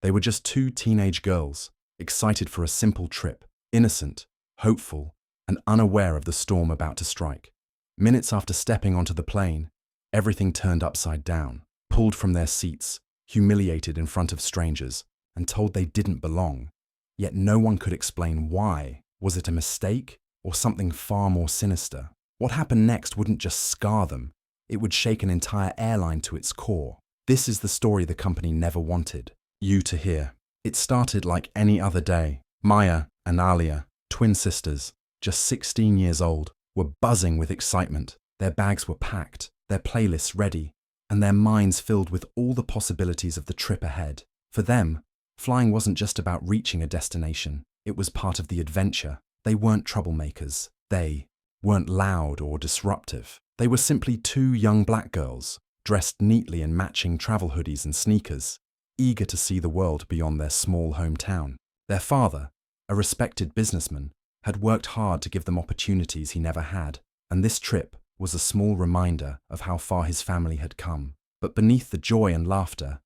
They were just two teenage girls, excited for a simple trip, innocent, hopeful, and unaware of the storm about to strike. Minutes after stepping onto the plane, everything turned upside down, pulled from their seats, humiliated in front of strangers, and told they didn't belong. Yet no one could explain why. Was it a mistake or something far more sinister? What happened next wouldn't just scar them, it would shake an entire airline to its core. This is the story the company never wanted you to hear. It started like any other day. Maya and Alia, twin sisters, just 16 years old, were buzzing with excitement. Their bags were packed, their playlists ready, and their minds filled with all the possibilities of the trip ahead. For them, flying wasn't just about reaching a destination, it was part of the adventure. They weren't troublemakers. They weren't loud or disruptive. They were simply two young black girls, dressed neatly in matching travel hoodies and sneakers, eager to see the world beyond their small hometown. Their father, a respected businessman, had worked hard to give them opportunities he never had, and this trip was a small reminder of how far his family had come. But beneath the joy and laughter,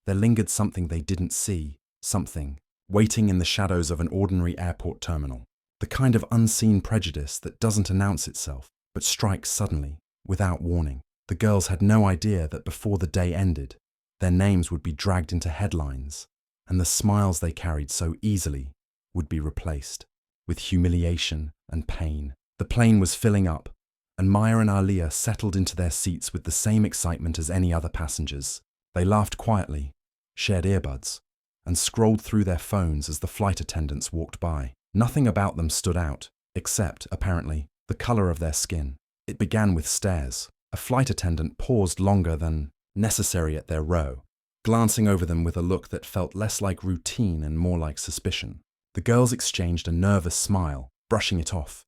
there lingered something they didn't see, something waiting in the shadows of an ordinary airport terminal. The kind of unseen prejudice that doesn't announce itself, but strikes suddenly, without warning. The girls had no idea that before the day ended, their names would be dragged into headlines, and the smiles they carried so easily would be replaced with humiliation and pain. The plane was filling up, and Maya and Alia settled into their seats with the same excitement as any other passengers. They laughed quietly, shared earbuds, and scrolled through their phones as the flight attendants walked by. Nothing about them stood out, except, apparently, the color of their skin. It began with stares. A flight attendant paused longer than necessary at their row, glancing over them with a look that felt less like routine and more like suspicion. The girls exchanged a nervous smile, brushing it off,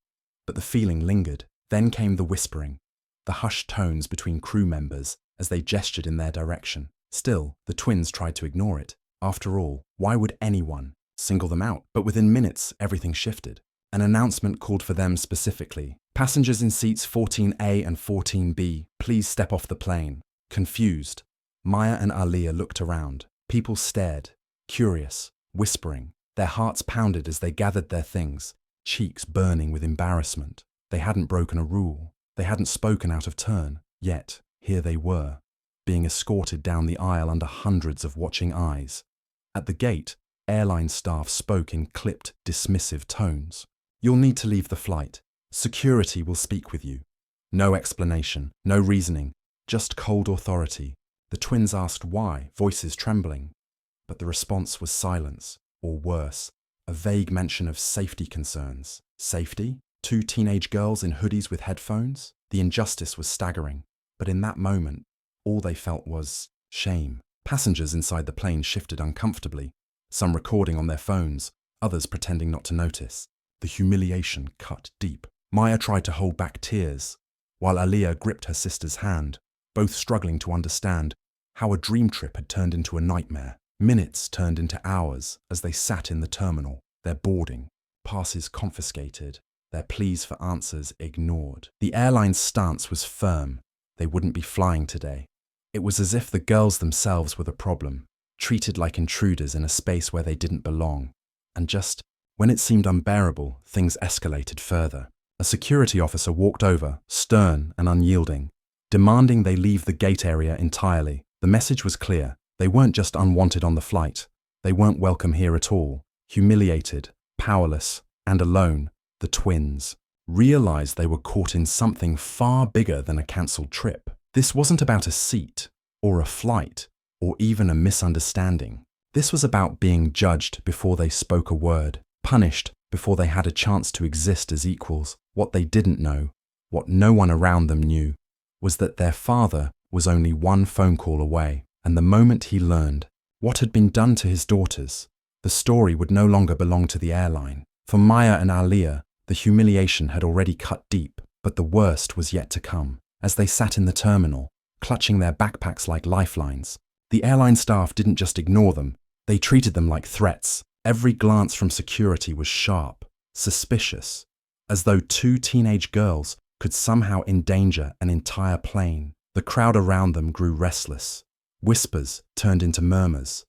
but the feeling lingered. Then came the whispering, the hushed tones between crew members as they gestured in their direction. Still, the twins tried to ignore it. After all, why would anyone single them out? But within minutes, everything shifted. An announcement called for them specifically. Passengers in seats 14A and 14B, please step off the plane. Confused, Maya and Alia looked around. People stared, curious, whispering. Their hearts pounded as they gathered their things, cheeks burning with embarrassment. They hadn't broken a rule. They hadn't spoken out of turn. Yet, here they were, being escorted down the aisle under hundreds of watching eyes. At the gate, airline staff spoke in clipped, dismissive tones. You'll need to leave the flight. Security will speak with you. No explanation, no reasoning, just cold authority. The twins asked why, voices trembling. But the response was silence, or worse, a vague mention of safety concerns. Safety? Two teenage girls in hoodies with headphones? The injustice was staggering. But in that moment, all they felt was shame. Passengers inside the plane shifted uncomfortably, some recording on their phones, others pretending not to notice. The humiliation cut deep. Maya tried to hold back tears, while Alia gripped her sister's hand, both struggling to understand how a dream trip had turned into a nightmare. Minutes turned into hours as they sat in the terminal, their boarding passes confiscated, their pleas for answers ignored. The airline's stance was firm. They wouldn't be flying today. It was as if the girls themselves were the problem, treated like intruders in a space where they didn't belong. And just when it seemed unbearable, things escalated further. A security officer walked over, stern and unyielding, demanding they leave the gate area entirely. The message was clear. They weren't just unwanted on the flight. They weren't welcome here at all. Humiliated, powerless, and alone, the twins realized they were caught in something far bigger than a cancelled trip. This wasn't about a seat, or a flight, or even a misunderstanding. This was about being judged before they spoke a word, punished before they had a chance to exist as equals. What they didn't know, what no one around them knew, was that their father was only one phone call away. And the moment he learned what had been done to his daughters, the story would no longer belong to the airline. For Maya and Alia, the humiliation had already cut deep, but the worst was yet to come. As they sat in the terminal, clutching their backpacks like lifelines, the airline staff didn't just ignore them, they treated them like threats. Every glance from security was sharp, suspicious, as though two teenage girls could somehow endanger an entire plane. The crowd around them grew restless. Whispers turned into murmurs.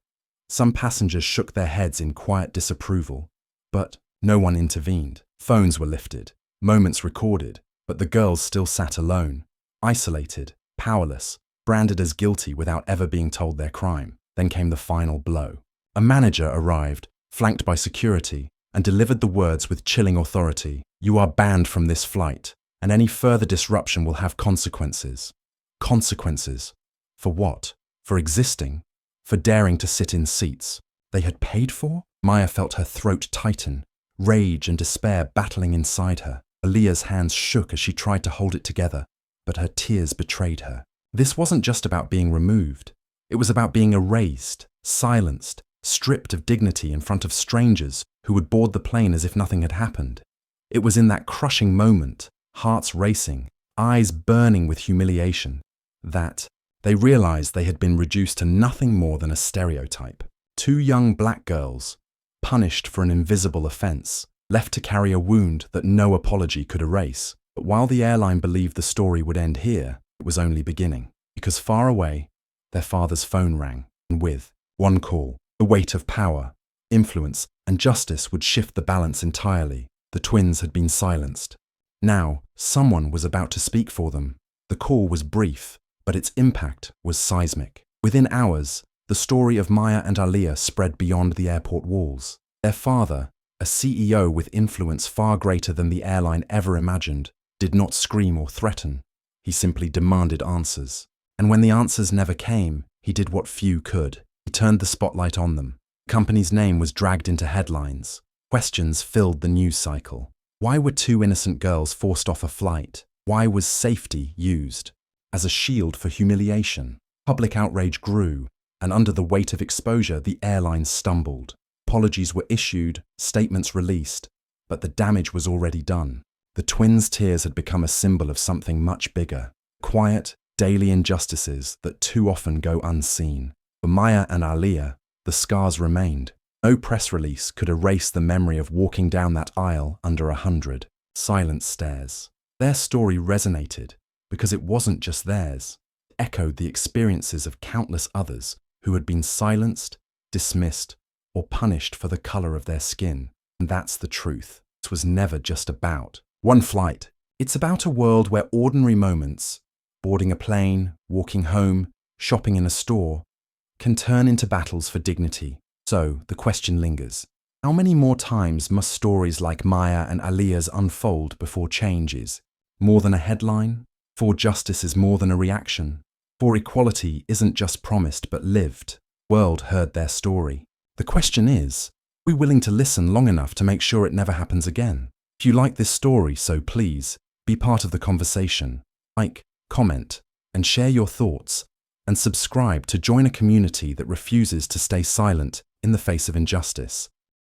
Some passengers shook their heads in quiet disapproval, but no one intervened. Phones were lifted, moments recorded, but the girls still sat alone, isolated, powerless, branded as guilty without ever being told their crime. Then came the final blow. A manager arrived, flanked by security, and delivered the words with chilling authority. "You are banned from this flight, and any further disruption will have consequences." Consequences. For what? For existing? For daring to sit in seats they had paid for? Maya felt her throat tighten, rage and despair battling inside her. Aaliyah's hands shook as she tried to hold it together, but her tears betrayed her. This wasn't just about being removed. It was about being erased, silenced, stripped of dignity in front of strangers who would board the plane as if nothing had happened. It was in that crushing moment, hearts racing, eyes burning with humiliation, that they realized they had been reduced to nothing more than a stereotype. Two young black girls, punished for an invisible offense, left to carry a wound that no apology could erase. But while the airline believed the story would end here, it was only beginning. Because far away, their father's phone rang, and with one call, the weight of power, influence, and justice would shift the balance entirely. The twins had been silenced. Now, someone was about to speak for them. The call was brief, but its impact was seismic. Within hours, the story of Maya and Aaliyah spread beyond the airport walls. Their father, a CEO with influence far greater than the airline ever imagined, did not scream or threaten. He simply demanded answers. And when the answers never came, he did what few could. He turned the spotlight on them. The company's name was dragged into headlines. Questions filled the news cycle. Why were two innocent girls forced off a flight? Why was safety used as a shield for humiliation? Public outrage grew, and under the weight of exposure, the airline stumbled. Apologies were issued, statements released, but the damage was already done. The twins' tears had become a symbol of something much bigger. Quiet, daily injustices that too often go unseen. For Maya and Aaliyah, the scars remained. No press release could erase the memory of walking down that aisle under 100 silent stares. Their story resonated because it wasn't just theirs. It echoed the experiences of countless others who had been silenced, dismissed, or punished for the color of their skin. And that's the truth. It was never just about one flight. It's about a world where ordinary moments, boarding a plane, walking home, shopping in a store, can turn into battles for dignity. So the question lingers. How many more times must stories like Maya and Aaliyah's unfold before change is more than a headline? For justice is more than a reaction. For equality isn't just promised but lived. The world heard their story. The question is, are we willing to listen long enough to make sure it never happens again? If you like this story, so please be part of the conversation. Like, comment, and share your thoughts, and subscribe to join a community that refuses to stay silent in the face of injustice.